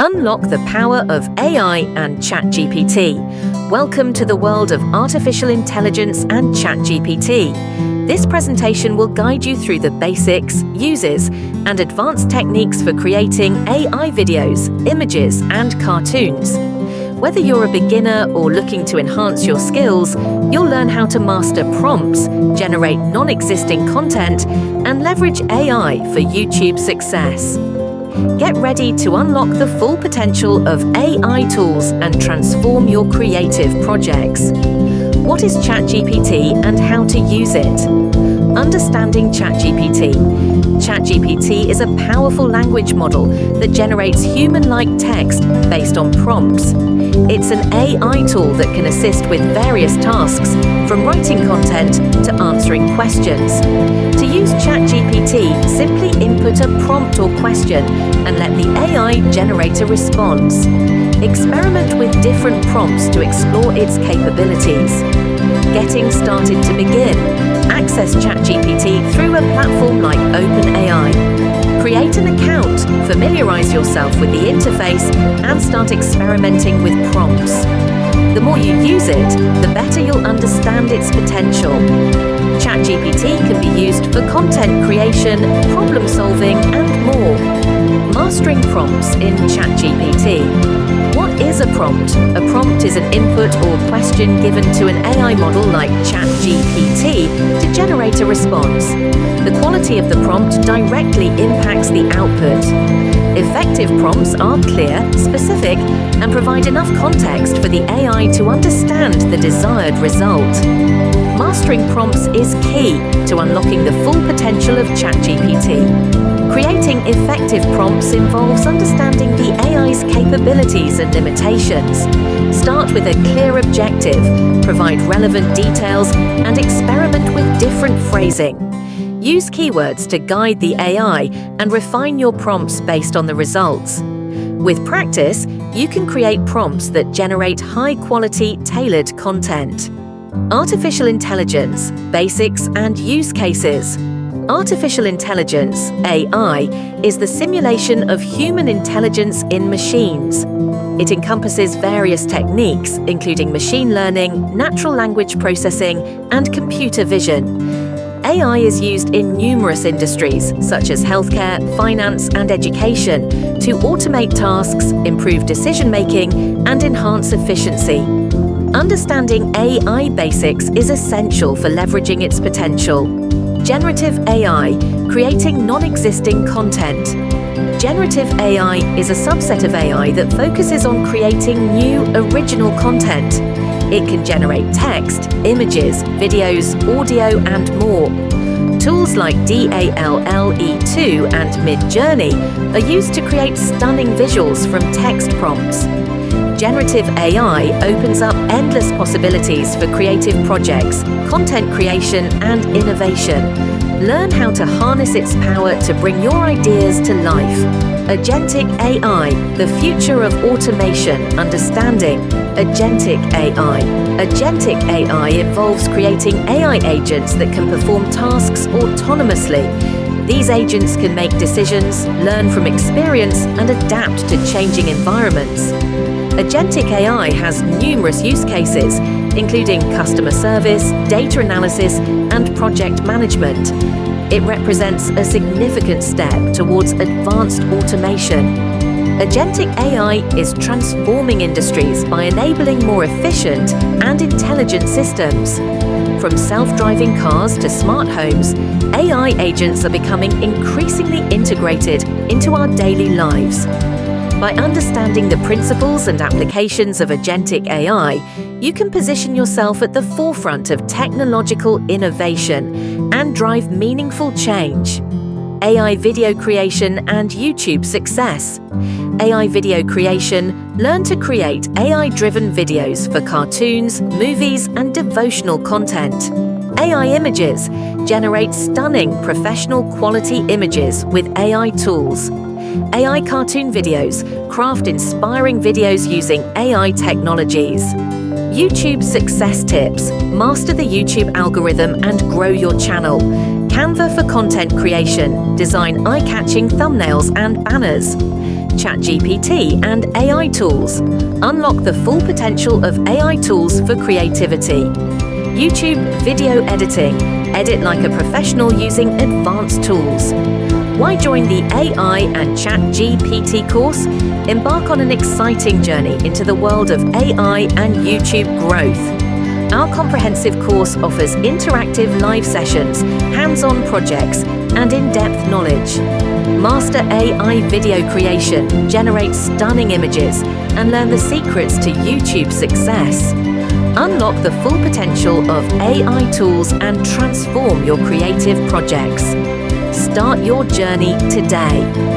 Unlock the power of AI and ChatGPT. Welcome to the world of artificial intelligence and ChatGPT. This presentation will guide you through the basics, uses, and advanced techniques for creating AI videos, images, and cartoons. Whether you're a beginner or looking to enhance your skills, you'll learn how to master prompts, generate non-existing content, and leverage AI for YouTube success. Get ready to unlock the full potential of AI tools and transform your creative projects. What is ChatGPT and how to use it? Understanding ChatGPT. ChatGPT is a powerful language model that generates human-like text based on prompts. It's an AI tool that can assist with various tasks, from writing content to answering questions. To use ChatGPT, simply input a prompt or question and let the AI generate a response. Experiment with different prompts to explore its capabilities. Getting started to begin. Access ChatGPT through a platform like OpenAI. Create an account, familiarize yourself with the interface, and start experimenting with prompts. The more you use it, the better you'll understand its potential. ChatGPT can be used for content creation, problem solving, and more. Mastering prompts in ChatGPT. What is a prompt? A prompt is an input or question given to an AI model like ChatGPT to generate a response. The quality of the prompt directly impacts the output. Effective prompts are clear, specific, and provide enough context for the AI to understand the desired result. Mastering prompts is key to unlocking the full potential of ChatGPT. Creating effective prompts involves understanding the AI's capabilities and limitations. Start with a clear objective, provide relevant details, and experiment with different phrasing. Use keywords to guide the AI and refine your prompts based on the results. With practice, you can create prompts that generate high-quality, tailored content. Artificial intelligence, basics and use cases. Artificial intelligence, AI, is the simulation of human intelligence in machines. It encompasses various techniques, including machine learning, natural language processing, and computer vision. AI is used in numerous industries, such as healthcare, finance, and education, to automate tasks, improve decision-making, and enhance efficiency. Understanding AI basics is essential for leveraging its potential. Generative AI, creating non-existing content. Generative AI is a subset of AI that focuses on creating new, original content. It can generate text, images, videos, audio, and more. Tools like DALL-E 2 and Midjourney are used to create stunning visuals from text prompts. Generative AI opens up endless possibilities for creative projects, content creation, and innovation. Learn how to harness its power to bring your ideas to life. Agentic AI, the future of automation, understanding. Agentic AI. Agentic AI involves creating AI agents that can perform tasks autonomously. These agents can make decisions, learn from experience, and adapt to changing environments. Agentic AI has numerous use cases, including customer service, data analysis, and project management. It represents a significant step towards advanced automation. Agentic AI is transforming industries by enabling more efficient and intelligent systems. From self-driving cars to smart homes, AI agents are becoming increasingly integrated into our daily lives. By understanding the principles and applications of Agentic AI, you can position yourself at the forefront of technological innovation and drive meaningful change. AI video creation and YouTube success. AI video creation. Learn to create AI-driven videos for cartoons, movies, and devotional content. AI images. Generate stunning, professional quality images with AI tools. AI cartoon videos. Craft inspiring videos using AI technologies. YouTube success tips. Master the YouTube algorithm and grow your channel. Canva for content creation. Design eye-catching thumbnails and banners. ChatGPT and AI tools. Unlock the full potential of AI tools for creativity. YouTube video editing. Edit like a professional using advanced tools. Why join the AI and ChatGPT course? Embark on an exciting journey into the world of AI and YouTube growth. Our comprehensive course offers interactive live sessions, hands-on projects, and in-depth knowledge. Master AI video creation, generate stunning images, and learn the secrets to YouTube success. Unlock the full potential of AI tools and transform your creative projects. Start your journey today.